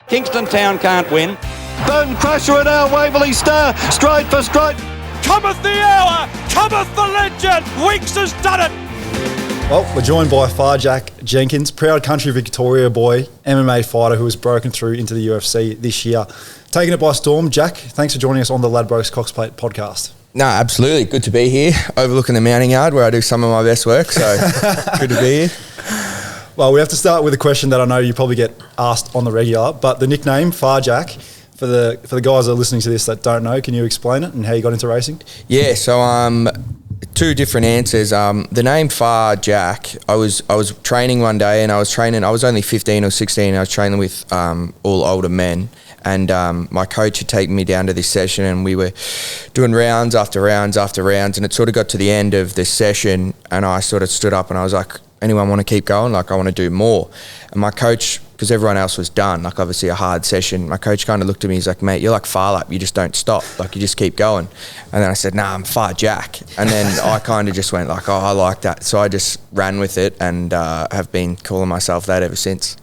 Kingston Town can't win. Burton Crusher and our Waverley Star, straight for straight. Cometh the hour, cometh the legend, Winks has done it. Well, we're joined by Phar Jack Jenkins, proud country Victoria boy, MMA fighter who has broken through into the UFC this year. Taking it by storm, Jack, thanks for joining us on the Ladbrokes Cox Plate Podcast. No, absolutely. Good to be here, overlooking the mounting yard where I do some of my best work, so good to be here. Well, we have to start with a question that I know you probably get asked on the regular, but the nickname, Phar Jack, for the guys that are listening to this that don't know, can you explain it and how you got into racing? Yeah, so two different answers. The name Phar Jack, I was training one day and I was only 15 or 16, I was training with all older men. And my coach had taken me down to this session and we were doing rounds after rounds after rounds, and it sort of got to the end of this session and I sort of stood up and I was like, anyone want to keep going? Like, I want to do more. And my coach, because everyone else was done, like obviously a hard session, my coach kind of looked at me, he's like, mate, you're like Phar, you just don't stop, like you just keep going. And then I said, nah, I'm Phar Jack. And then I kind of just went like, oh, I like that. So I just ran with it and have been calling myself that ever since.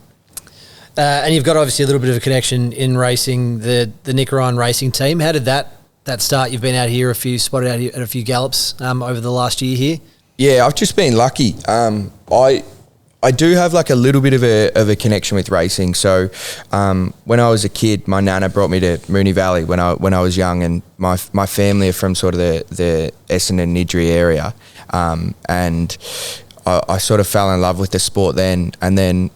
And you've got obviously a little bit of a connection in racing, the Nick Ryan racing team. How did that start? You've been out here spotted out here at a few gallops over the last year here. Yeah, I've just been lucky. I do have like a little bit of a connection with racing. So when I was a kid, my nana brought me to Moonee Valley when I was young, and my family are from sort of the Essendon Nidri area, and I sort of fell in love with the sport then. And then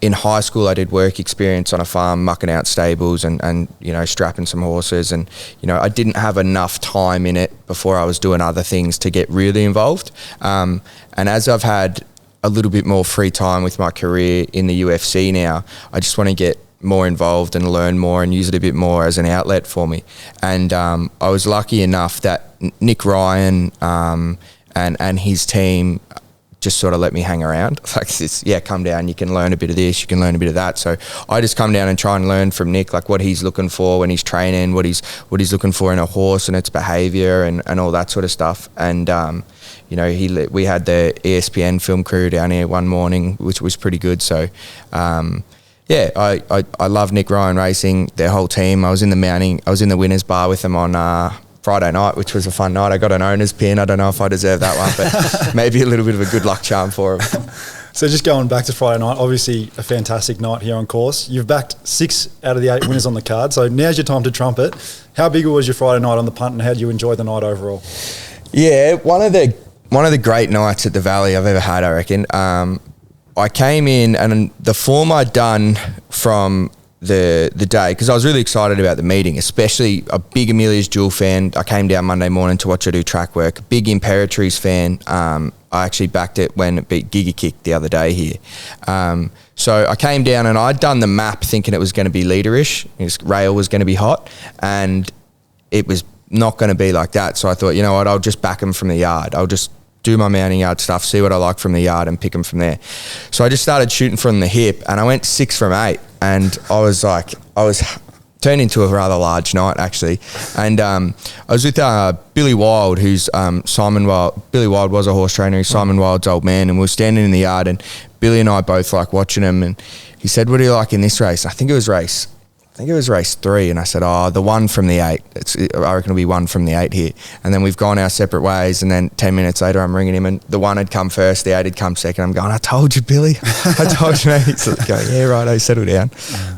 in high school, I did work experience on a farm, mucking out stables and you know, strapping some horses. And, you know, I didn't have enough time in it before I was doing other things to get really involved. And as I've had a little bit more free time with my career in the UFC now, I just want to get more involved and learn more and use it a bit more as an outlet for me. And I was lucky enough that Nick Ryan and his team just sort of let me hang around. Like, this, yeah, come down, you can learn a bit of this, you can learn a bit of that. So I just come down and try and learn from Nick, like what he's looking for when he's training, what he's looking for in a horse and its behaviour and all that sort of stuff. And you know, we had the ESPN film crew down here one morning, which was pretty good. So yeah, I love Nick Ryan Racing, their whole team. I was in the winners bar with them on Friday night, which was a fun night. I got an owner's pin. I don't know if I deserve that one, but maybe a little bit of a good luck charm for him. So just going back to Friday night, obviously a fantastic night here on course. You've backed 6 out of the 8 winners on the card, so now's your time to trumpet. How big was your Friday night on the punt, and how do you enjoy the night overall? Yeah, one of the great nights at the Valley I've ever had, I reckon. I came in and the form I'd done from the day, because I was really excited about the meeting, especially a big Amelia's Jewel fan. I came down Monday morning to watch her do track work. Big Imperatrice fan. I actually backed it when it beat Giga Kick the other day here. So I came down and I'd done the map thinking it was going to be leaderish. Rail was going to be hot, and it was not going to be like that. So I thought, you know what, I'll just back him from the yard. I'll just do my mounting yard stuff, see what I like from the yard and pick them from there. So I just started shooting from the hip and I went 6 from 8, and I was turned into a rather large night actually. And I was with Billy Wild, who's Simon Wild. Billy Wild was a horse trainer, he's Simon Wild's old man, and we were standing in the yard and Billy and I both like watching him, and he said, what do you like in this race? I think it was race 3, and I said, the 1 from the 8. I reckon it'll be 1 from the 8 here. And then we've gone our separate ways, and then 10 minutes later I'm ringing him, and the 1 had come first, the 8 had come second. I'm going, I told you, Billy. I told you, mate. He's like, going, yeah, right, I settle down.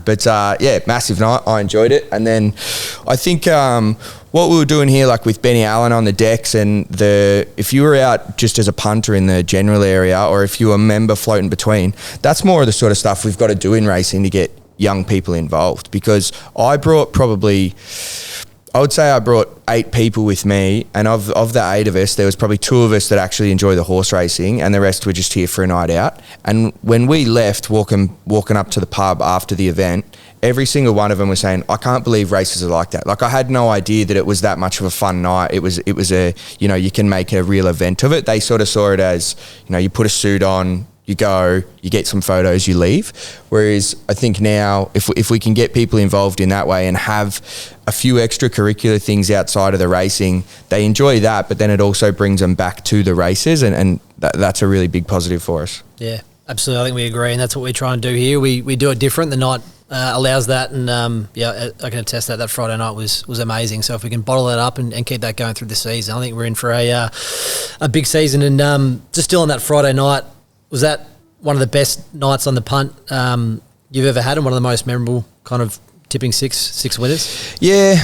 But yeah, massive night. I enjoyed it. And then I think what we were doing here, like with Benny Allen on the decks, and if you were out just as a punter in the general area, or if you were a member floating between, that's more of the sort of stuff we've got to do in racing to get young people involved. Because I brought I would say I brought 8 people with me, and of the 8 of us, there was probably 2 of us that actually enjoy the horse racing, and the rest were just here for a night out. And when we left, walking up to the pub after the event, every single one of them was saying, I can't believe races are like that. Like, I had no idea that it was that much of a fun night. It was a, you know, you can make a real event of it. They sort of saw it as, you know, you put a suit on, you go, you get some photos, you leave. Whereas I think now, if we can get people involved in that way and have a few extracurricular things outside of the racing, they enjoy that, but then it also brings them back to the races, and that's a really big positive for us. Yeah. Absolutely, I think we agree, and that's what we try and do here. We do it different. The night allows that, and I can attest that Friday night was amazing. So if we can bottle that up and keep that going through the season, I think we're in for a big season. And just still on that Friday night, was that one of the best nights on the punt you've ever had, and one of the most memorable kind of tipping six winners? Yeah,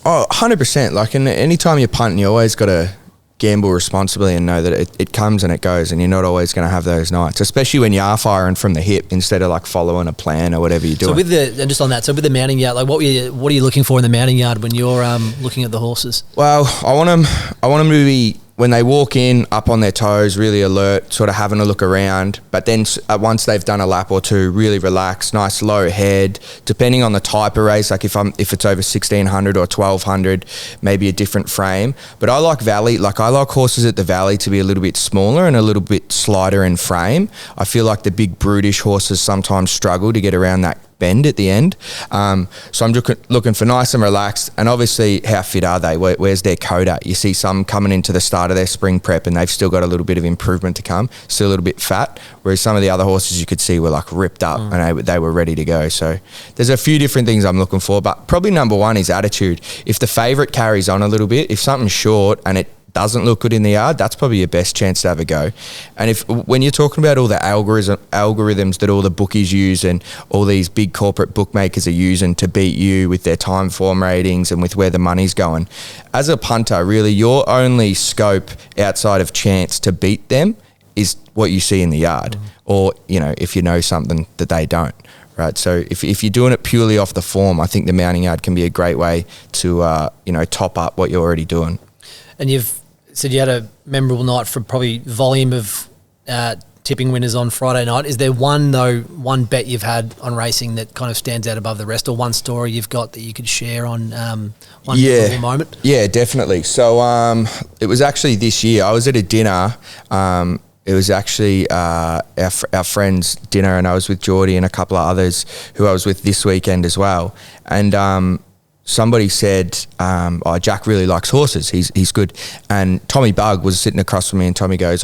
100%. Like, any time you're punting, you always got to gamble responsibly and know that it comes and it goes, and you're not always going to have those nights, especially when you are firing from the hip instead of like following a plan or whatever you're doing. So just on that, with the mounting yard, like what are you looking for in the mounting yard when you're looking at the horses? Well, I want them to be, when they walk in, up on their toes, really alert, sort of having a look around. But then once they've done a lap or two, really relaxed, nice low head. Depending on the type of race, like if it's over 1,600 or 1,200, maybe a different frame. But I like horses at the Valley to be a little bit smaller and a little bit slighter in frame. I feel like the big brutish horses sometimes struggle to get around that bend at the end. So I'm looking for nice and relaxed, and obviously how fit are they? Where's their coat at? You see some coming into the start of their spring prep and they've still got a little bit of improvement to come, still a little bit fat, whereas some of the other horses you could see were like ripped up and they were ready to go. So there's a few different things I'm looking for, but probably number one is attitude. If the favourite carries on a little bit, if something's short and it doesn't look good in the yard, that's probably your best chance to have a go. And when you're talking about all the algorithms that all the bookies use and all these big corporate bookmakers are using to beat you with their time form ratings and with where the money's going, as a punter, really your only scope outside of chance to beat them is what you see in the yard, or if you know something that they don't. Right, so if you're doing it purely off the form, I think the mounting yard can be a great way to top up what you're already doing. And you've said you had a memorable night for probably volume of tipping winners on Friday night. Is there one bet you've had on racing that kind of stands out above the rest, or one story you've got that you could share on one memorable moment? Yeah, definitely. So it was actually this year. I was at a dinner. It was actually our friend's dinner, and I was with Geordie and a couple of others who I was with this weekend as well. And somebody said, Jack really likes horses. He's good. And Tommy Bugg was sitting across from me, and Tommy goes,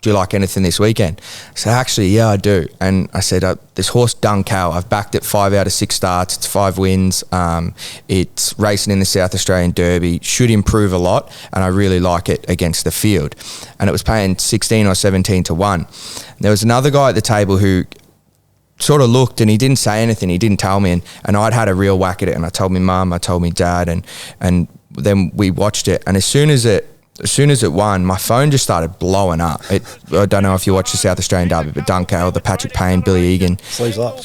do you like anything this weekend? I said, actually, yeah, I do. And I said, this horse Dunkel, I've backed it 5 out of 6 starts. It's 5 wins. It's racing in the South Australian Derby. Should improve a lot, and I really like it against the field. And it was paying 16 or 17 to 1. There was another guy at the table who sort of looked, and he didn't say anything. He didn't tell me, and I'd had a real whack at it, and I told my mum, I told my dad, and then we watched it. And as soon as it won, my phone just started blowing up. I don't know if you watch the South Australian Derby, but Dunkel, the Patrick Payne, Billy Egan. Sleeves up.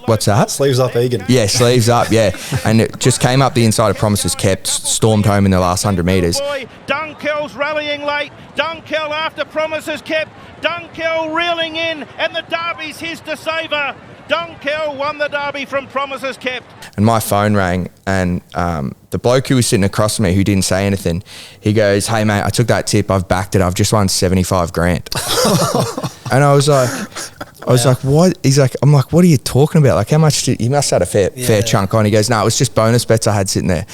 What's that? Sleeves up, Egan. Yeah, sleeves up, yeah. And it just came up the inside of Promises Kept, stormed home in the last 100 metres. Dunkel's rallying late. Dunkel after Promises Kept. Dunkel reeling in, and the Derby's his to savour. Dunkel won the Derby from Promises Kept. And my phone rang, and the bloke who was sitting across from me, who didn't say anything, he goes, "Hey mate, I took that tip, I've backed it, I've just won 75 grand. And I was like, what? He's like, I'm like, what are you talking about? Like, how much you must have had a fair chunk on. He goes, no, it was just bonus bets I had sitting there.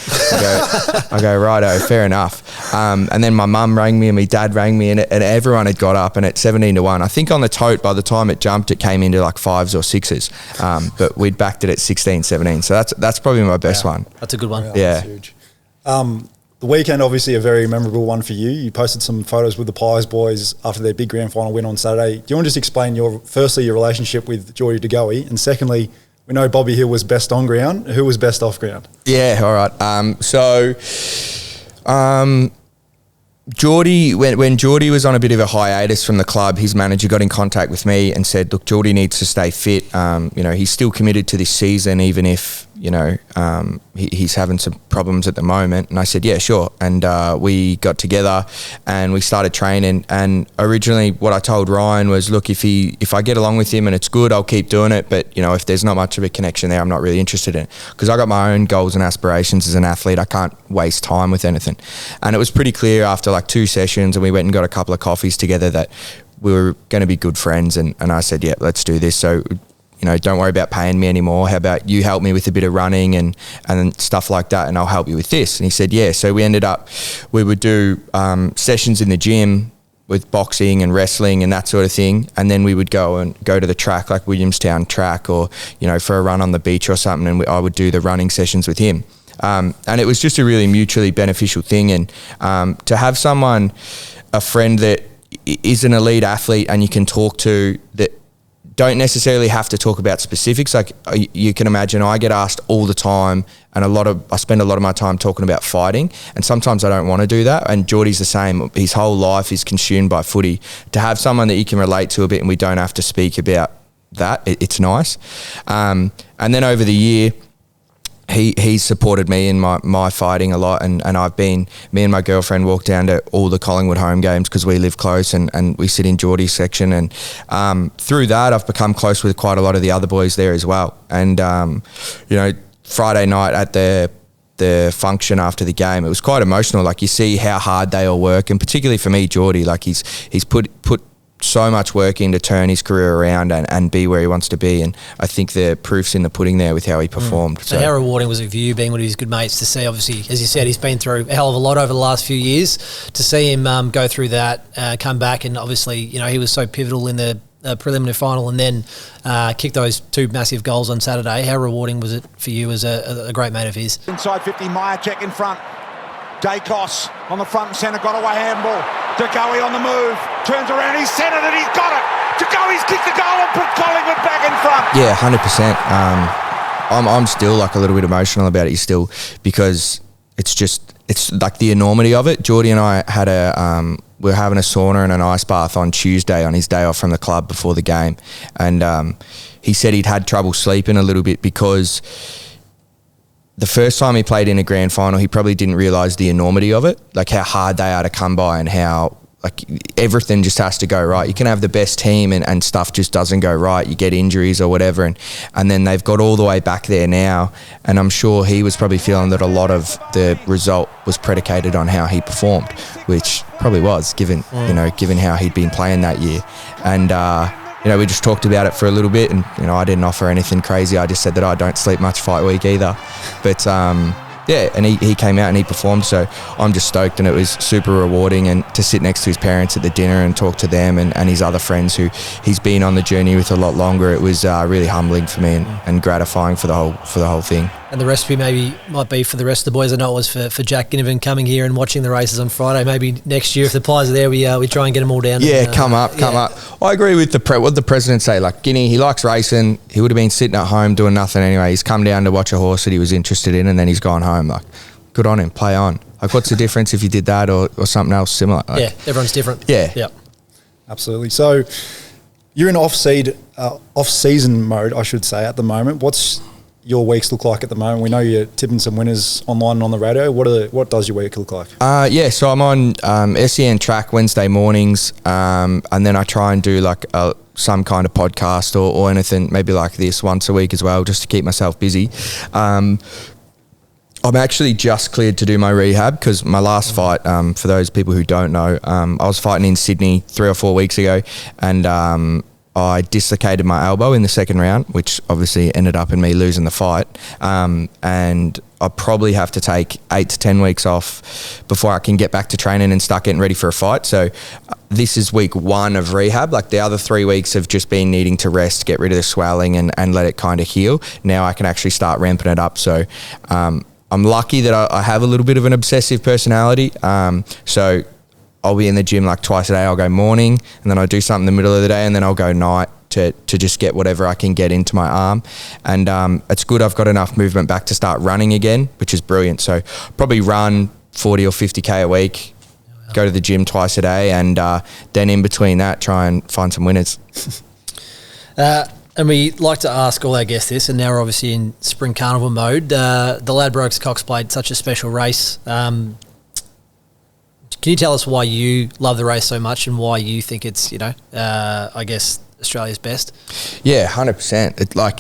I go, righto, fair enough. And then my mum rang me and my dad rang me, and everyone had got up, and at 17 to 1, I think on the tote, by the time it jumped, it came into like 5s or 6s. But we'd backed it at 16, 17. So that's probably my best one. That's a good one. Yeah. That's huge. The weekend, obviously a very memorable one for you. You posted some photos with the Pies boys after their big grand final win on Saturday. Do you want to just explain your relationship with Jordan De Goey? And secondly, we know Bobby Hill was best on ground. Who was best off ground? Yeah, all right. Geordie, when Geordie was on a bit of a hiatus from the club, his manager got in contact with me and said, look, Geordie needs to stay fit. He's still committed to this season, even if, he's having some problems at the moment. And I said, yeah, sure. And we got together and we started training. And originally what I told Ryan was, look, if I get along with him and it's good, I'll keep doing it. But, if there's not much of a connection there, I'm not really interested in it. Because I got my own goals and aspirations as an athlete. I can't waste time with anything. And it was pretty clear after like 2 sessions, and we went and got a couple of coffees together, that we were going to be good friends. And I said, yeah, let's do this. So, don't worry about paying me anymore. How about you help me with a bit of running and stuff like that, and I'll help you with this. And he said, yeah. So we would do sessions in the gym with boxing and wrestling and that sort of thing, and then we would go to the track, like Williamstown track, or for a run on the beach or something, and I would do the running sessions with him. And it was just a really mutually beneficial thing. And to have a friend that is an elite athlete and you can talk to, that don't necessarily have to talk about specifics. Like you can imagine, I get asked all the time, and I spend a lot of my time talking about fighting, and sometimes I don't want to do that. And Geordie's the same. His whole life is consumed by footy. To have someone that you can relate to a bit and we don't have to speak about that, it's nice. And then over the year, he's supported me in my fighting a lot, and me and my girlfriend walk down to all the Collingwood home games because we live close, and we sit in Geordie's section, and through that I've become close with quite a lot of the other boys there as well. And Friday night at the function after the game, it was quite emotional. Like, you see how hard they all work, and particularly for me, Geordie, like he's put so much work in to turn his career around and be where he wants to be, and I think the proof's in the pudding there with how he performed. So how rewarding was it for you, being one of his good mates, to see, obviously, as you said, he's been through a hell of a lot over the last few years, to see him go through that, come back, and obviously, he was so pivotal in the preliminary final, and then kick those 2 massive goals on Saturday. How rewarding was it for you as a great mate of his? Inside 50, Myercheck in front. Dacos on the front and centre, got away handball. De Goey on the move, turns around, he's centred it, he's got it. De Goey's kicked the goal and put Collingwood back in front. Yeah, 100%. I'm still like a little bit emotional about it still, because it's like the enormity of it. Geordie and I had we were having a sauna and an ice bath on Tuesday on his day off from the club before the game, and he said he'd had trouble sleeping a little bit because the first time he played in a grand final, he probably didn't realise the enormity of it, like how hard they are to come by, and how like everything just has to go right. You can have the best team and stuff just doesn't go right. You get injuries or whatever, and then they've got all the way back there now, and I'm sure he was probably feeling that a lot of the result was predicated on how he performed, which probably was, given how he'd been playing that year. And we just talked about it for a little bit, and I didn't offer anything crazy. I just said that I don't sleep much fight week either. But and he came out and he performed, so I'm just stoked, and it was super rewarding. And to sit next to his parents at the dinner and talk to them and his other friends who he's been on the journey with a lot longer, it was really humbling for me and gratifying for the whole thing. And the recipe might be for the rest of the boys. I know it was for Jack Ginnivan coming here and watching the races on Friday. Maybe next year, if the pies are there, we try and get them all down. Yeah, come up. I agree with what the president say. Like, Guinea, he likes racing. He would have been sitting at home doing nothing anyway. He's come down to watch a horse that he was interested in, and then he's gone home. Like, good on him. Play on. Like, what's the difference if you did that or something else similar? Like, yeah, everyone's different. Yeah. Absolutely. So you're in off-season mode, I should say, at the moment. What's your weeks look like at the moment? We know you're tipping some winners online and on the radio. What does your week look like? So I'm on SEN track Wednesday mornings, and then I try and do like some kind of podcast or anything, maybe like this once a week as well, just to keep myself busy. I'm actually just cleared to do my rehab, because my last fight, for those people who don't know, I was fighting in Sydney 3 or 4 weeks ago, and I dislocated my elbow in the second round, which obviously ended up in me losing the fight. And I probably have to take 8 to 10 weeks off before I can get back to training and start getting ready for a fight. So this is week 1 of rehab. Like, the other 3 weeks have just been needing to rest, get rid of the swelling and let it kind of heal. Now I can actually start ramping it up. So I'm lucky that I have a little bit of an obsessive personality. So I'll be in the gym like twice a day. I'll go morning, and then I'll do something in the middle of the day, and then I'll go night to just get whatever I can get into my arm. And it's good I've got enough movement back to start running again, which is brilliant. So probably run 40 or 50K a week, go to the gym twice a day, and then in between that, try and find some winners. And we like to ask all our guests this, and now we're obviously in spring carnival mode. The Ladbrokes Cox Plate, such a special race. Can you tell us why you love the race so much and why you think it's, I guess, Australia's best? Yeah, 100%. Like,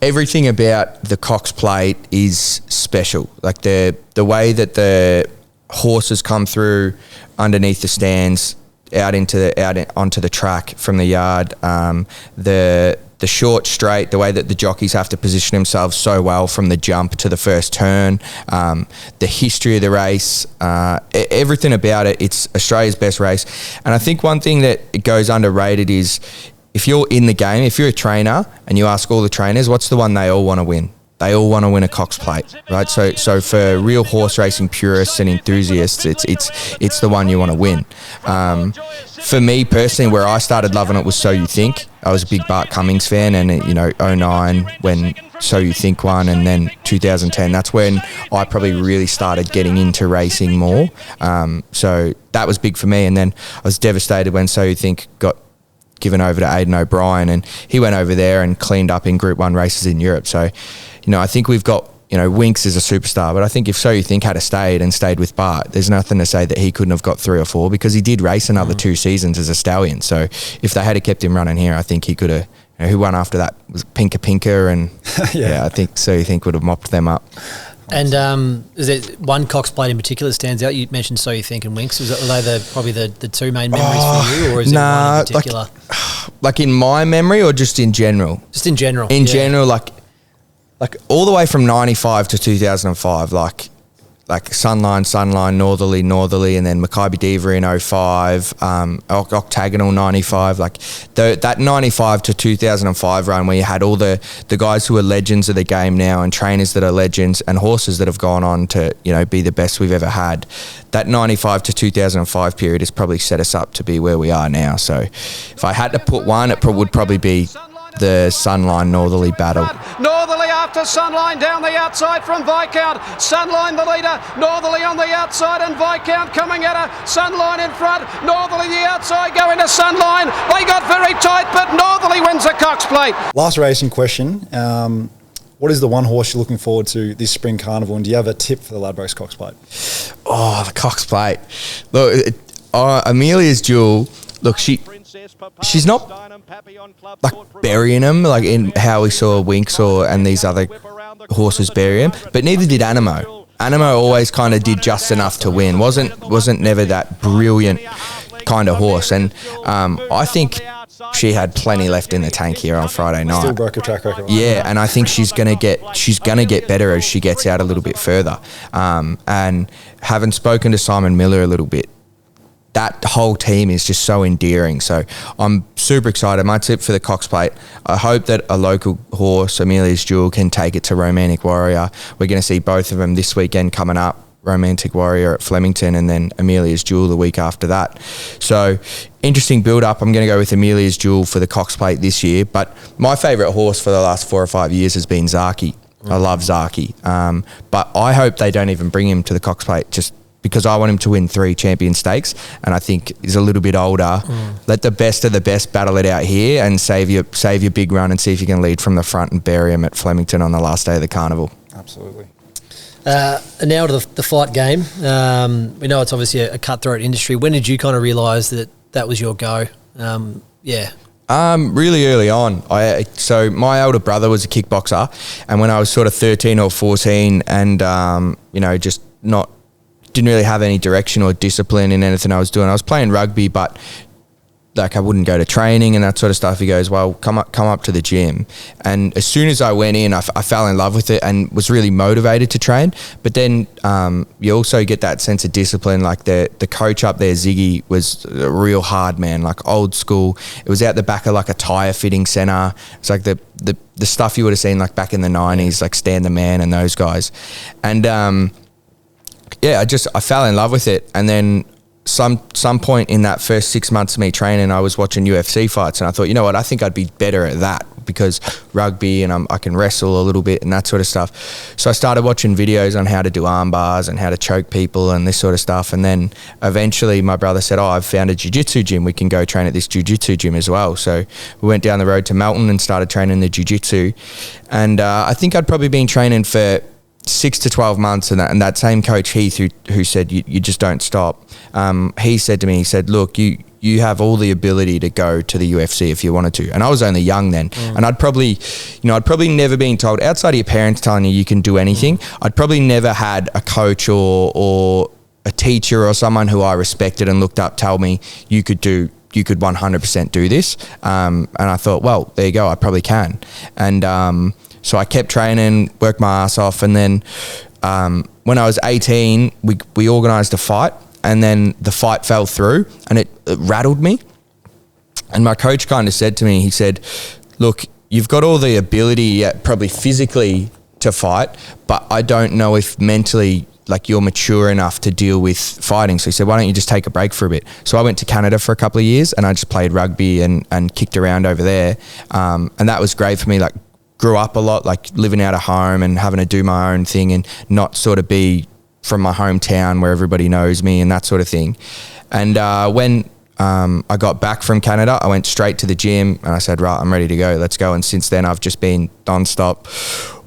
everything about the Cox Plate is special. Like, the way that the horses come through underneath the stands, out onto the track from the yard, the short straight, the way that the jockeys have to position themselves so well from the jump to the first turn, the history of the race, everything about it. It's Australia's best race. And I think one thing that goes underrated is if you're in the game, if you're a trainer and you ask all the trainers, what's the one they all want to win? They all want to win a Cox Plate, right? So for real horse racing purists and enthusiasts, it's the one you want to win. For me personally, where I started loving it was So You Think. I was a big Bart Cummings fan, and 2009 when So You Think won, and then 2010. That's when I probably really started getting into racing more. So that was big for me, and then I was devastated when So You Think got given over to Aidan O'Brien, and he went over there and cleaned up in Group 1 races in Europe. So, I think we've got, Winks is a superstar, but I think if So You Think had stayed with Bart, there's nothing to say that he couldn't have got 3 or 4, because he did race another 2 seasons as a stallion. So if they had kept him running here, I think he could have, who won after that was Pinker, and yeah, I think So You Think would have mopped them up. And is there one Cox Plate in particular that stands out? You mentioned So You Think and Winks. Are they probably the 2 main memories for you, or is there one in particular? Like in my memory, or just in general? Just in general. In general, like all the way from 95 to 2005, like Sunline, Northerly, and then Mackay Diva in 05, Octagonal 95, that 95 to 2005 run where you had all the guys who are legends of the game now, and trainers that are legends, and horses that have gone on to be the best we've ever had. That 95 to 2005 period has probably set us up to be where we are now. So if I had to put one, it would probably be the Sunline Northerly battle. Northerly after Sunline down the outside from Viscount. Sunline the leader, Northerly on the outside, and Viscount coming at her. Sunline in front, Northerly the outside going to Sunline. They got very tight, but Northerly wins the Cox Plate. Last racing question. What is the one horse you're looking forward to this spring carnival, and do you have a tip for the Ladbrokes Cox Plate? Oh, the Cox Plate. Look, Amelia's Jewel. Look, she's not burying him in how we saw Winks and these other horses bury him, but neither did Animo. Animo always kind of did just enough to win. Wasn't never that brilliant kind of horse, and I think she had plenty left in the tank here on Friday night. Still broke a track record. Yeah, and I think she's gonna get better as she gets out a little bit further. And having spoken to Simon Miller a little bit, that whole team is just so endearing. So I'm super excited. My tip for the Cox Plate, I hope that a local horse, Amelia's Jewel, can take it to Romantic Warrior. We're going to see both of them this weekend coming up. Romantic Warrior at Flemington, and then Amelia's Jewel the week after that. So interesting build-up. I'm going to go with Amelia's Jewel for the Cox Plate this year. But my favourite horse for the last 4 or 5 years has been Zaki. I love Zaki. But I hope they don't even bring him to the Cox Plate, just because I want him to win 3 champion stakes, and I think he's a little bit older. Let the best of the best battle it out here and save your big run, and see if you can lead from the front and bury him at Flemington on the last day of the carnival. Absolutely. And now to the fight game. We know it's obviously a cutthroat industry. When did you kind of realise that was your go? Really early on. So my older brother was a kickboxer, and when I was sort of 13 or 14 and, just didn't really have any direction or discipline in anything I was doing. I was playing rugby, but I wouldn't go to training and that sort of stuff. He goes, well, come up to the gym. And as soon as I went in, I fell in love with it and was really motivated to train. But then you also get that sense of discipline. Like the coach up there, Ziggy, was a real hard man, like old school. It was out the back of like a tyre fitting centre. It's like the stuff you would have seen like back in the 90s, like Stan the Man and those guys. And I fell in love with it. And then some point in that first 6 months of me training, I was watching UFC fights, and I thought, you know what, I think I'd be better at that because rugby and I can wrestle a little bit and that sort of stuff. So I started watching videos on how to do arm bars and how to choke people and this sort of stuff. And then eventually my brother said, I've found a jiu-jitsu gym. We can go train at this jiu-jitsu gym as well. So we went down the road to Melton and started training the jiu-jitsu. And I think I'd probably been training for 6 to 12 months, and that same coach Heath who said you just don't stop, he said to me, look, you have all the ability to go to the UFC if you wanted to. And I was only young then, and I'd probably never been told, outside of your parents telling you can do anything, I'd probably never had a coach or a teacher or someone who I respected and looked up tell me you could do you could 100% do this. And I thought, well, there you go, I probably can. And so I kept training, worked my ass off. And then when I was 18, we organised a fight, and then the fight fell through, and it rattled me. And my coach kind of said to me, he said, look, you've got all the ability, probably physically, to fight, but I don't know if mentally, like, you're mature enough to deal with fighting. So he said, why don't you just take a break for a bit? So I went to Canada for a couple of years, and I just played rugby and kicked around over there. And that was great for me. Like, grew up a lot, like living out of home and having to do my own thing and not sort of be from my hometown where everybody knows me and that sort of thing. And when I got back from Canada, I went straight to the gym and I said, right, I'm ready to go. Let's go. And since then, I've just been nonstop,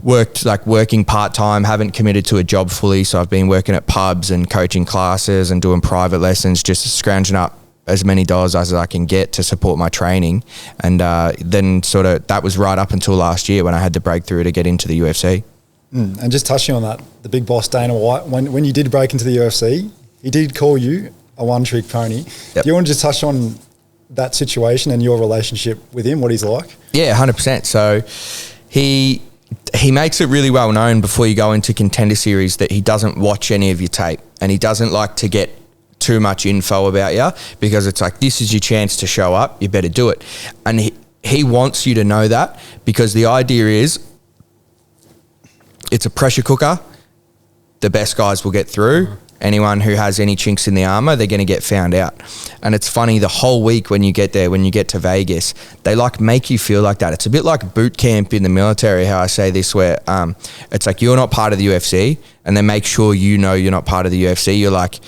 working part-time, haven't committed to a job fully. So I've been working at pubs and coaching classes and doing private lessons, just scrounging up as many dollars as I can get to support my training. And then sort of that was right up until last year when I had the breakthrough to get into the UFC. And just touching on that, the big boss Dana White, when you did break into the UFC, he did call you a one-trick pony. Yep. Do you want to just touch on that situation and your relationship with him, what he's like? Yeah, 100%. So he makes it really well known before you go into Contender Series that he doesn't watch any of your tape, and he doesn't like to get too much info about you, because it's like, this is your chance to show up, you better do it. And he wants you to know that, because the idea is it's a pressure cooker. The best guys will get through. Anyone who has any chinks in the armor, they're going to get found out. And it's funny, the whole week when you get there, when you get to Vegas, they make you feel like that. It's a bit like boot camp in the military, how I say this, where it's like, you're not part of the UFC, and they make sure you know you're not part of the UFC. You're like,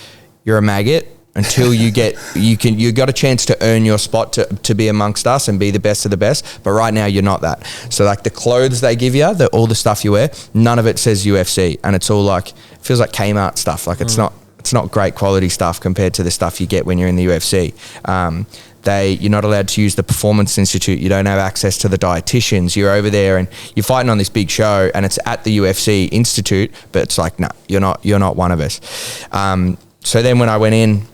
you're a maggot until you got a chance to earn your spot to be amongst us and be the best of the best. But right now you're not that. So like the clothes they give you, all the stuff you wear, none of it says UFC, and it's all like, feels like Kmart stuff. Like it's not great quality stuff compared to the stuff you get when you're in the UFC. You're not allowed to use the Performance Institute. You don't have access to the dietitians. You're over there and you're fighting on this big show, and it's at the UFC Institute, but it's like, no, you're not one of us. So then when I went in,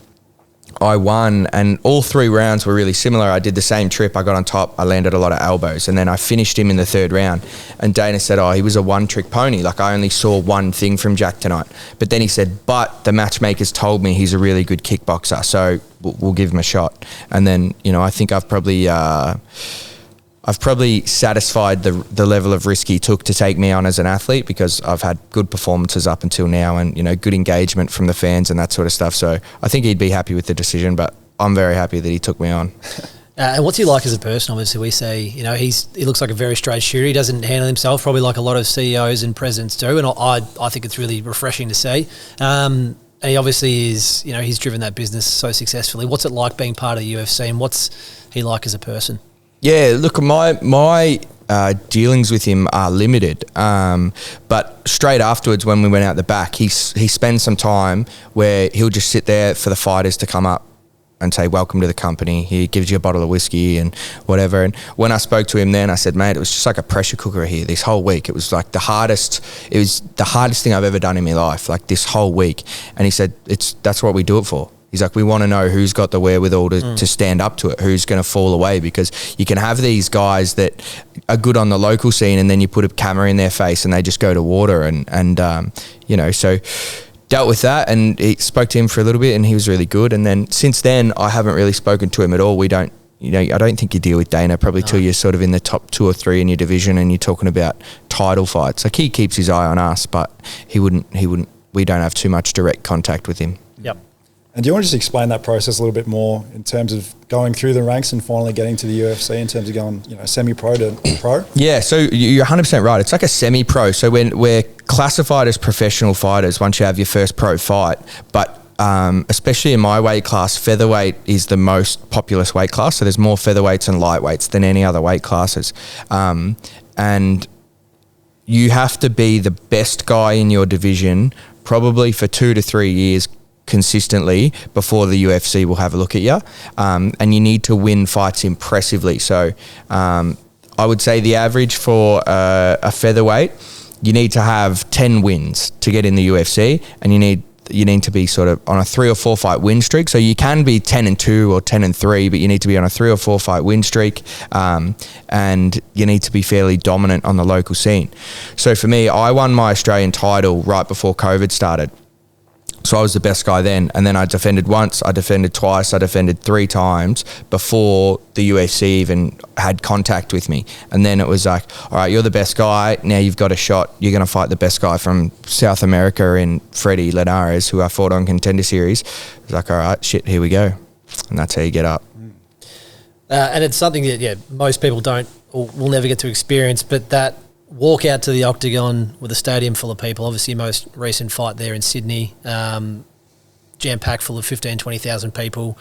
I won, and all 3 rounds were really similar. I did the same trip. I got on top. I landed a lot of elbows, and then I finished him in the 3rd round. And Dana said, he was a one-trick pony. Like, I only saw one thing from Jack tonight. But then he said, but the matchmakers told me he's a really good kickboxer, so we'll give him a shot. And then, I think I've probably satisfied the level of risk he took to take me on as an athlete, because I've had good performances up until now and, good engagement from the fans and that sort of stuff. So I think he'd be happy with the decision, but I'm very happy that he took me on. And what's he like as a person? Obviously, we say, he looks like a very straight shooter. He doesn't handle himself probably like a lot of CEOs and presidents do. And I think it's really refreshing to see. And he obviously is, he's driven that business so successfully. What's it like being part of the UFC, and what's he like as a person? Yeah, look, my dealings with him are limited. But straight afterwards, when we went out the back, he spends some time where he'll just sit there for the fighters to come up and say, welcome to the company. He gives you a bottle of whiskey and whatever. And when I spoke to him then, I said, mate, it was just like a pressure cooker here this whole week. It was like the hardest thing I've ever done in my life, like this whole week. And he said, that's what we do it for. He's like, we want to know who's got the wherewithal to stand up to it, who's going to fall away, because you can have these guys that are good on the local scene, and then you put a camera in their face and they just go to water so dealt with that, and he spoke to him for a little bit, and he was really good. And then since then, I haven't really spoken to him at all. We don't, I don't think you deal with Dana probably till you're sort of in the top 2 or 3 in your division and you're talking about title fights. Like, he keeps his eye on us, but we don't have too much direct contact with him. Yep. And do you want to just explain that process a little bit more in terms of going through the ranks and finally getting to the UFC, in terms of going, semi-pro to pro? Yeah, so you're 100% right. It's like a semi-pro. So when we're classified as professional fighters once you have your first pro fight, but especially in my weight class, featherweight is the most populous weight class. So there's more featherweights and lightweights than any other weight classes. And you have to be the best guy in your division probably for 2 to 3 years consistently before the UFC will have a look at you, and you need to win fights impressively. So I would say the average for a featherweight, you need to have 10 wins to get in the UFC, and you need you need to be sort of on a 3 or 4 fight win streak. So you can be 10-2 or 10-3, but you need to be on a 3 or 4 fight win streak, and you need to be fairly dominant on the local scene. So for me, I won my Australian title right before COVID started. So I was the best guy then, and then I defended once, I defended twice, I defended 3 times before the UFC even had contact with me. And then it was like, all right, you're the best guy, now you've got a shot, you're going to fight the best guy from South America in Freddie Linares, who I fought on Contender Series. It was like, all right, shit, here we go. And that's how you get up. And it's something that, most people don't or will never get to experience, but that walk out to the octagon with a stadium full of people, obviously your most recent fight there in Sydney, jam-packed full of 15,000, 20,000 people.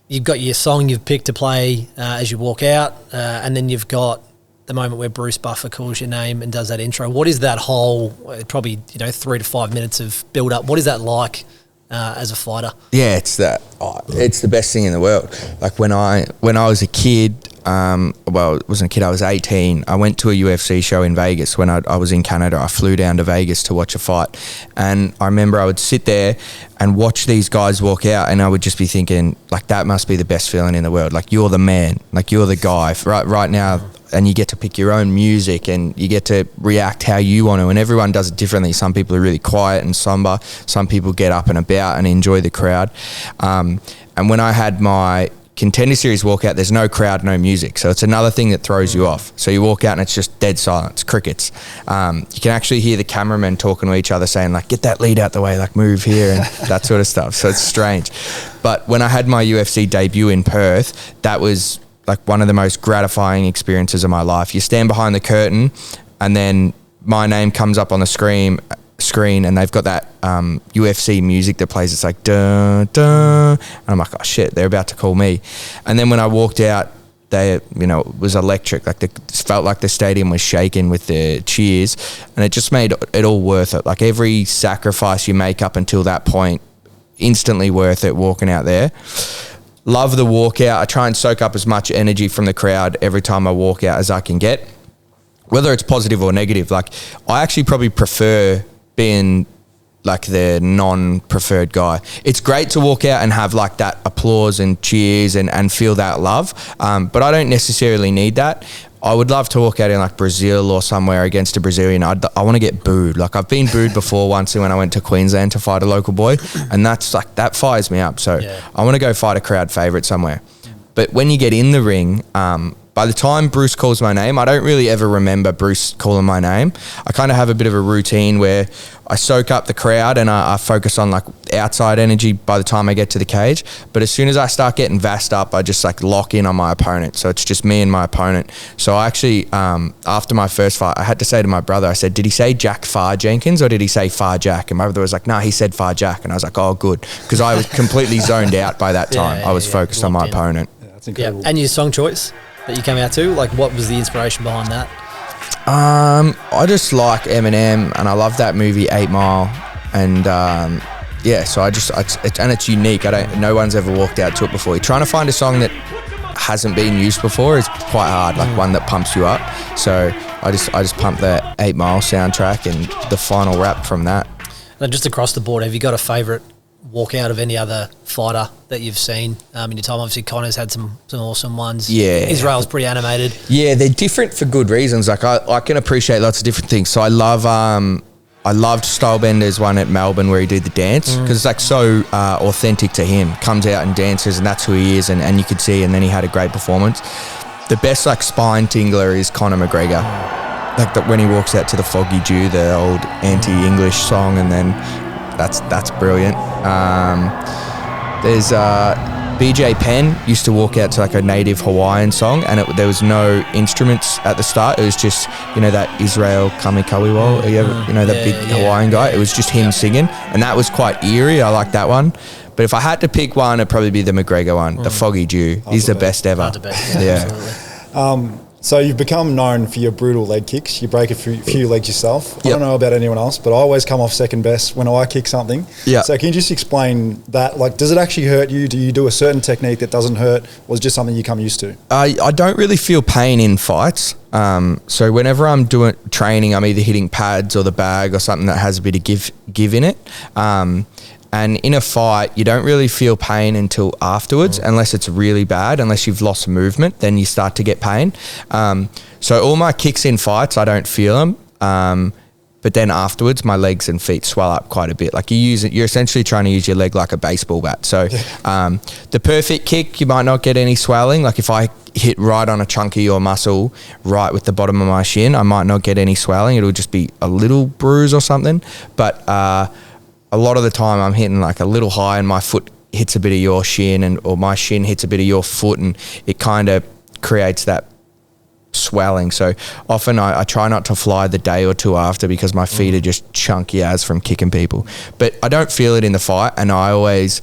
You've got your song you've picked to play as you walk out, and then you've got the moment where Bruce Buffer calls your name and does that intro. What is that whole, probably 3 to 5 minutes of build-up, what is that like as a fighter? Yeah, it's the best thing in the world. Like when I was a kid, well, it wasn't a kid, I was 18. I went to a UFC show in Vegas when I was in Canada. I flew down to Vegas to watch a fight. And I remember I would sit there and watch these guys walk out, and I would just be thinking, like, that must be the best feeling in the world. Like, you're the man. Like, you're the guy right now. And you get to pick your own music, and you get to react how you want to. And everyone does it differently. Some people are really quiet and somber. Some people get up and about and enjoy the crowd. And when I had my Contender Series walkout, there's no crowd, no music. So it's another thing that throws you off. So you walk out and it's just dead silence, crickets. You can actually hear the cameramen talking to each other saying, like, get that lead out the way, like, move here and that sort of stuff. So it's strange. But when I had my UFC debut in Perth, that was like one of the most gratifying experiences of my life. You stand behind the curtain and then my name comes up on the screen and they've got that UFC music that plays. It's like dun dun, and I'm like, oh shit, they're about to call me. And then when I walked out, it was electric. Like, it felt like the stadium was shaking with the cheers, and it just made it all worth it. Like, every sacrifice you make up until that point, instantly worth it. Walking out there, love the walkout. I try and soak up as much energy from the crowd every time I walk out as I can get, whether it's positive or negative. Like, I actually probably prefer being like the non-preferred guy. It's great to walk out and have like that applause and cheers and feel that love, but I don't necessarily need that. I would love to walk out in like Brazil or somewhere against a Brazilian. I want to get booed. Like, I've been booed before once when I went to Queensland to fight a local boy, and that's like, that fires me up. So yeah. I want to go fight a crowd favourite somewhere. But when you get in the ring, by the time Bruce calls my name, I don't really ever remember Bruce calling my name. I kind of have a bit of a routine where I soak up the crowd and I focus on like outside energy by the time I get to the cage. But as soon as I start getting vassed up, I just like lock in on my opponent. So it's just me and my opponent. So I actually, after my first fight, I had to say to my brother, I said, did he say Jack Phar Jenkins or did he say Phar Jack? And my brother was like, no, he said Phar Jack. And I was like, oh, good. Because I was completely zoned out by that time. I was focused on my opponent. Yeah, that's incredible. Yeah. And your song choice that you came out to, like, what was the inspiration behind that? I just like Eminem, and I love that movie 8 Mile, and so it's unique. No one's ever walked out to it before. You're trying to find a song that hasn't been used before is quite hard, like one that pumps you up. So I just pumped the 8 Mile soundtrack and the final rap from that. And just across the board, have you got a favourite walkout of any other fighter that you've seen in your time? Obviously, Connor's had some awesome ones. Yeah. Israel's pretty animated. Yeah, they're different for good reasons. Like, I can appreciate lots of different things. So I loved Stylebender's one at Melbourne where he did the dance, because it's like so authentic to him. Comes out and dances, and that's who he is, and you could see, and then he had a great performance. The best like spine tingler is Conor McGregor. Like when he walks out to the Foggy Dew, the old anti-English song, and then that's brilliant. There's BJ Penn used to walk out to like a native Hawaiian song, and there was no instruments at the start. It was just, that Israel Kamikawiwo, that big Hawaiian guy. It was just him singing, and that was quite eerie. I like that one. But if I had to pick one, it'd probably be the McGregor one, the Foggy Dew. He's the best ever. The best, yeah. So you've become known for your brutal leg kicks. You break a few legs yourself. I Yep. don't know about anyone else, but I always come off second best when I kick something. Yeah. So can you just explain that? Like, does it actually hurt you? Do you do a certain technique that doesn't hurt, or is it just something you come used to? I don't really feel pain in fights. So whenever I'm doing training, I'm either hitting pads or the bag or something that has a bit of give in it. And in a fight, you don't really feel pain until afterwards, unless it's really bad, unless you've lost movement, then you start to get pain. So all my kicks in fights, I don't feel them. But then afterwards, my legs and feet swell up quite a bit. Like you're essentially trying to use your leg like a baseball bat. So the perfect kick, you might not get any swelling. Like if I hit right on a chunky or muscle right with the bottom of my shin, I might not get any swelling. It'll just be a little bruise or something. But a lot of the time I'm hitting like a little high and my foot hits a bit of your shin or my shin hits a bit of your foot, and it kind of creates that swelling. So often I try not to fly the day or two after because my feet are just chunky as from kicking people. But I don't feel it in the fight, and I always,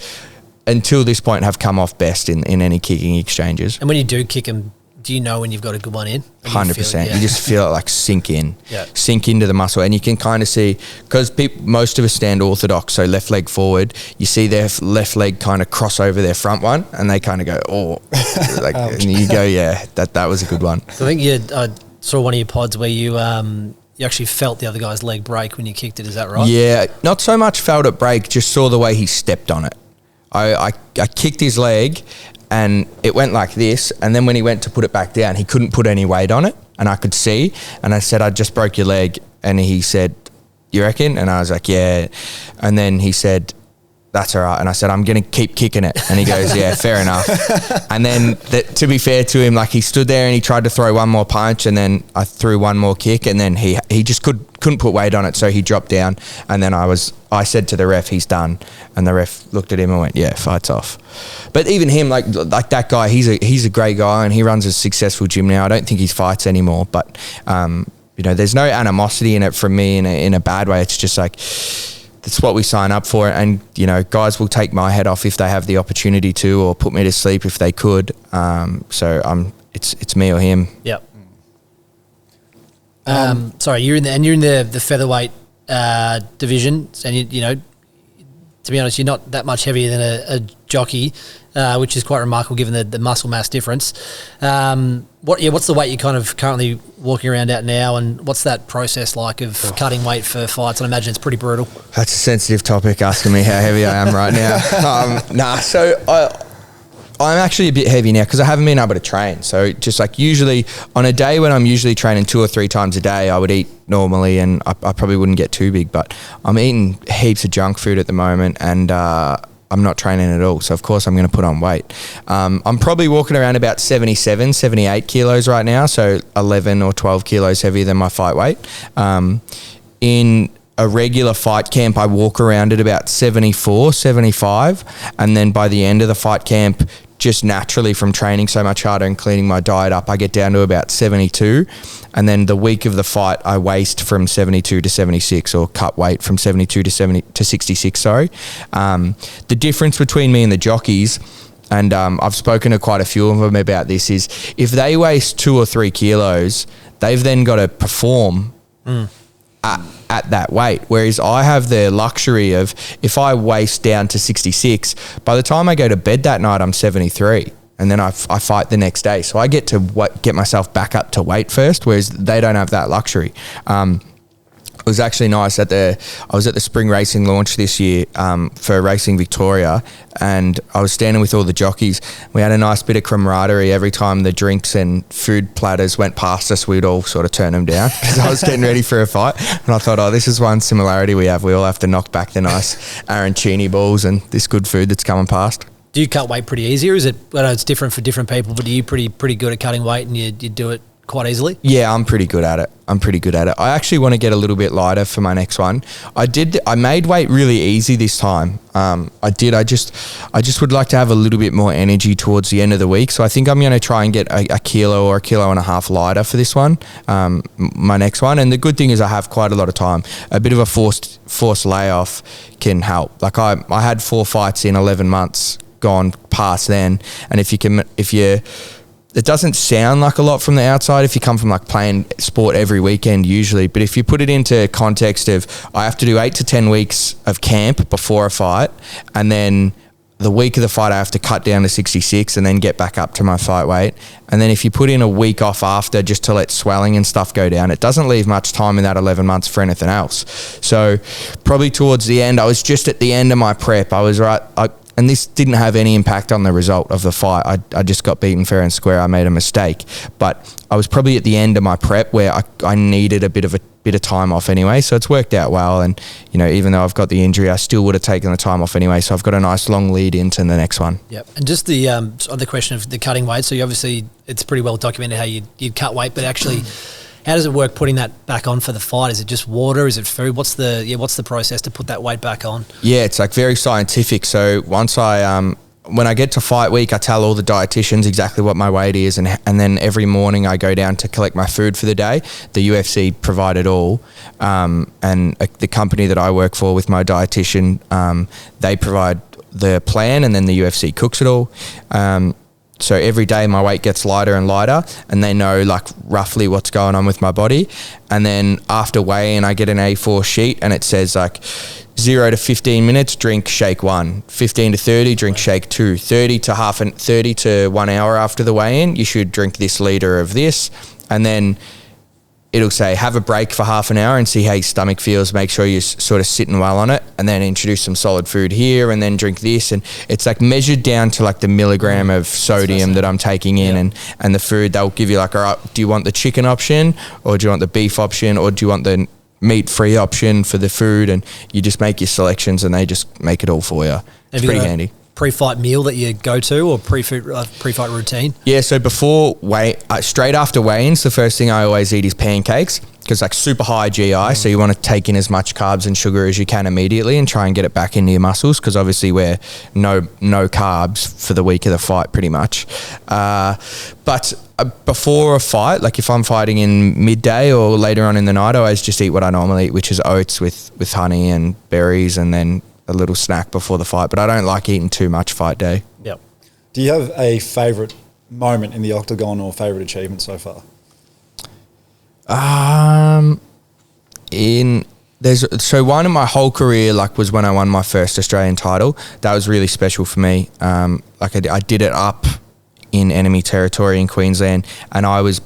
until this point, have come off best in any kicking exchanges. And when you do kick them, do you know when you've got a good one in? 100%. Yeah. You just feel it like sink in, Yeah. sink into the muscle, and you can kind of see, because most of us stand orthodox, so left leg forward. You see their left leg kind of cross over their front one, and they kind of go, oh, like, and you go, yeah, that was a good one. So I think I saw one of your pods where you actually felt the other guy's leg break when you kicked it. Is that right? Yeah, not so much felt it break, just saw the way he stepped on it. I kicked his leg, and it went like this, and then when he went to put it back down, he couldn't put any weight on it, and I could see, and I said, I just broke your leg, and he said, you reckon? And I was like, yeah. And then he said, that's all right. And I said, I'm going to keep kicking it. And he goes, yeah, fair enough. And then to be fair to him, like he stood there and he tried to throw one more punch, and then I threw one more kick, and then he just couldn't put weight on it. So he dropped down, and then I said to the ref, he's done. And the ref looked at him and went, yeah, fight's off. But even him, like that guy, he's a great guy, and he runs a successful gym now. I don't think he fights anymore, but there's no animosity in it from me in a bad way. It's just like, that's what we sign up for, and guys will take my head off if they have the opportunity to, or put me to sleep if they could. So it's me or him. Yep. Sorry, you're in the featherweight division, and to be honest, you're not that much heavier than a jockey, which is quite remarkable given the muscle mass difference. What's the weight you're kind of currently walking around at now, and what's that process like of cutting weight for fights? I imagine it's pretty brutal. That's a sensitive topic, asking me how heavy I am right now. So I'm actually a bit heavy now because I haven't been able to train. So just like usually on a day when I'm usually training 2 or 3 times a day, I would eat normally, and I probably wouldn't get too big, but I'm eating heaps of junk food at the moment, and I'm not training at all. So of course I'm going to put on weight. I'm probably walking around about 77, 78 kilos right now. So 11 or 12 kilos heavier than my fight weight. In a regular fight camp, I walk around at about 74, 75. And then by the end of the fight camp, just naturally from training so much harder and cleaning my diet up, I get down to about 72. And then the week of the fight, I waist from 72 to 76, or cut weight from 72 to 66, sorry. The difference between me and the jockeys, and I've spoken to quite a few of them about this, is if they waste 2 or 3 kilos, they've then got to perform at that weight. Whereas I have the luxury of, if I waist down to 66, by the time I go to bed that night, I'm 73. And then I fight the next day. So I get to get myself back up to weight first, whereas they don't have that luxury. It was actually nice I was at the spring racing launch this year for Racing Victoria, and I was standing with all the jockeys. We had a nice bit of camaraderie. Every time the drinks and food platters went past us, we'd all sort of turn them down because I was getting ready for a fight. And I thought, this is one similarity we have. We all have to knock back the nice arancini balls and this good food that's coming past. Do you cut weight pretty easy, or is it? I know it's different for different people, but are you pretty good at cutting weight, and you do it quite easily? Yeah, I'm pretty good at it. I actually want to get a little bit lighter for my next one. I made weight really easy this time. I just would like to have a little bit more energy towards the end of the week. So I think I'm going to try and get a kilo or a kilo and a half lighter for this one, my next one. And the good thing is I have quite a lot of time. A bit of a forced layoff can help. Like I had 4 fights in 11 months gone past then. And if you it doesn't sound like a lot from the outside if you come from like playing sport every weekend usually, but if you put it into context of I have to do 8 to 10 weeks of camp before a fight, and then the week of the fight I have to cut down to 66 and then get back up to my fight weight, and then if you put in a week off after just to let swelling and stuff go down, it doesn't leave much time in that 11 months for anything else. So probably towards the end, I was just at the end of my prep. I was right, and this didn't have any impact on the result of the fight. I just got beaten fair and square. I made a mistake. But I was probably at the end of my prep where I needed a bit of time off anyway. So it's worked out well. And, you know, even though I've got the injury, I still would have taken the time off anyway. So I've got a nice long lead into the next one. Yep. And just the other question of the cutting weight. So you obviously, it's pretty well documented how you'd cut weight, but actually... How does it work putting that back on for the fight? Is it just water? Is it food? What's the process to put that weight back on? Yeah, it's like very scientific. So once when I get to fight week, I tell all the dietitians exactly what my weight is, and then every morning I go down to collect my food for the day. The UFC provide it all, and the company that I work for with my dietitian, they provide the plan, and then the UFC cooks it all. So every day my weight gets lighter and lighter, and they know like roughly what's going on with my body. And then after weigh-in, I get an A4 sheet, and it says like 0 to 15 minutes, drink shake 1. 15 to 30, drink shake 2. 30 to 1 hour after the weigh-in, you should drink this litre of this. And then it'll say have a break for half an hour and see how your stomach feels. Make sure you're sort of sitting well on it, and then introduce some solid food here, and then drink this. And it's like measured down to like the milligram of sodium that I'm taking in, and the food. They'll give you like, all right, do you want the chicken option, or do you want the beef option, or do you want the meat-free option for the food? And you just make your selections, and they just make it all for you. It's pretty handy. Pre-fight meal that you go to, or pre-fight routine? Yeah, so before straight after weigh-ins, the first thing I always eat is pancakes, because like super high GI, so you want to take in as much carbs and sugar as you can immediately and try and get it back into your muscles, because obviously we're no carbs for the week of the fight pretty much. But before a fight, like if I'm fighting in midday or later on in the night, I always just eat what I normally eat, which is oats with honey and berries, and then a little snack before the fight. But I don't like eating too much fight day. Yep. Do you have a favourite moment in the octagon or favourite achievement so far? So one in my whole career was when I won my first Australian title. That was really special for me. I did it up in enemy territory in Queensland, and I was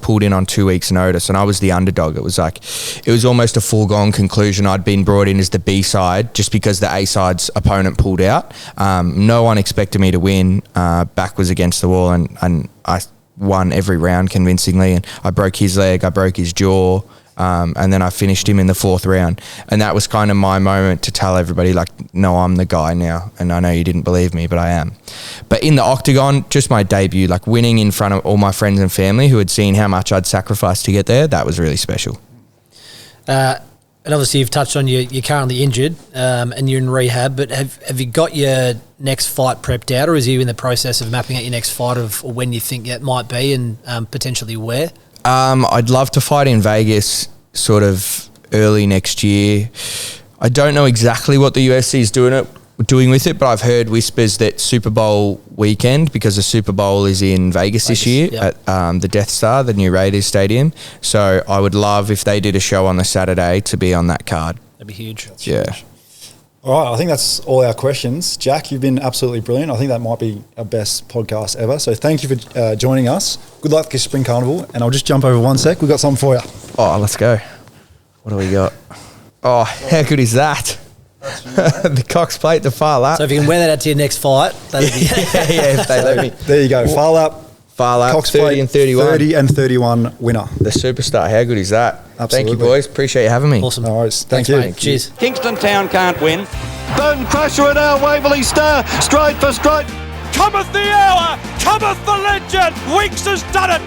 pulled in on 2 weeks' notice, and I was the underdog. It was almost a foregone conclusion. I'd been brought in as the B side just because the A side's opponent pulled out. No one expected me to win. Back was against the wall, and I won every round convincingly. And I broke his leg, I broke his jaw. And then I finished him in the 4th round. And that was kind of my moment to tell everybody, no, I'm the guy now. And I know you didn't believe me, but I am. But in the octagon, just my debut, winning in front of all my friends and family who had seen how much I'd sacrificed to get there, that was really special. And obviously you've touched on you're currently injured and you're in rehab, but have you got your next fight prepped out, or is you in the process of mapping out your next fight of when you think it might be and potentially where? I'd love to fight in Vegas sort of early next year. I don't know exactly what the UFC is doing with it, but I've heard whispers that Super Bowl weekend, because the Super Bowl is in Vegas this year at the Death Star, the new Raiders stadium. So I would love if they did a show on the Saturday to be on that card. That'd be huge. That's huge. All right, I think that's all our questions. Jack, you've been absolutely brilliant. I think that might be our best podcast ever. So thank you for joining us. Good luck this Spring Carnival. And I'll just jump over one sec. We've got something for you. Oh, let's go. What do we got? Oh, how good is that? The Cox Plate, the Phar lap. So if you can wear that out to your next fight, that'd be... if they let me. There you go. Phar lap. Cox 30 and 31. 30 and 31 winner. The superstar. How good is that? Absolutely. Thank you, boys. Appreciate you having me. Awesome. No worries. Thank you. Mate. Cheers. Kingston Town can't win. Bone Crusher and our Waverley Star, stride for stride. Cometh the hour, cometh the legend. Weeks has done it.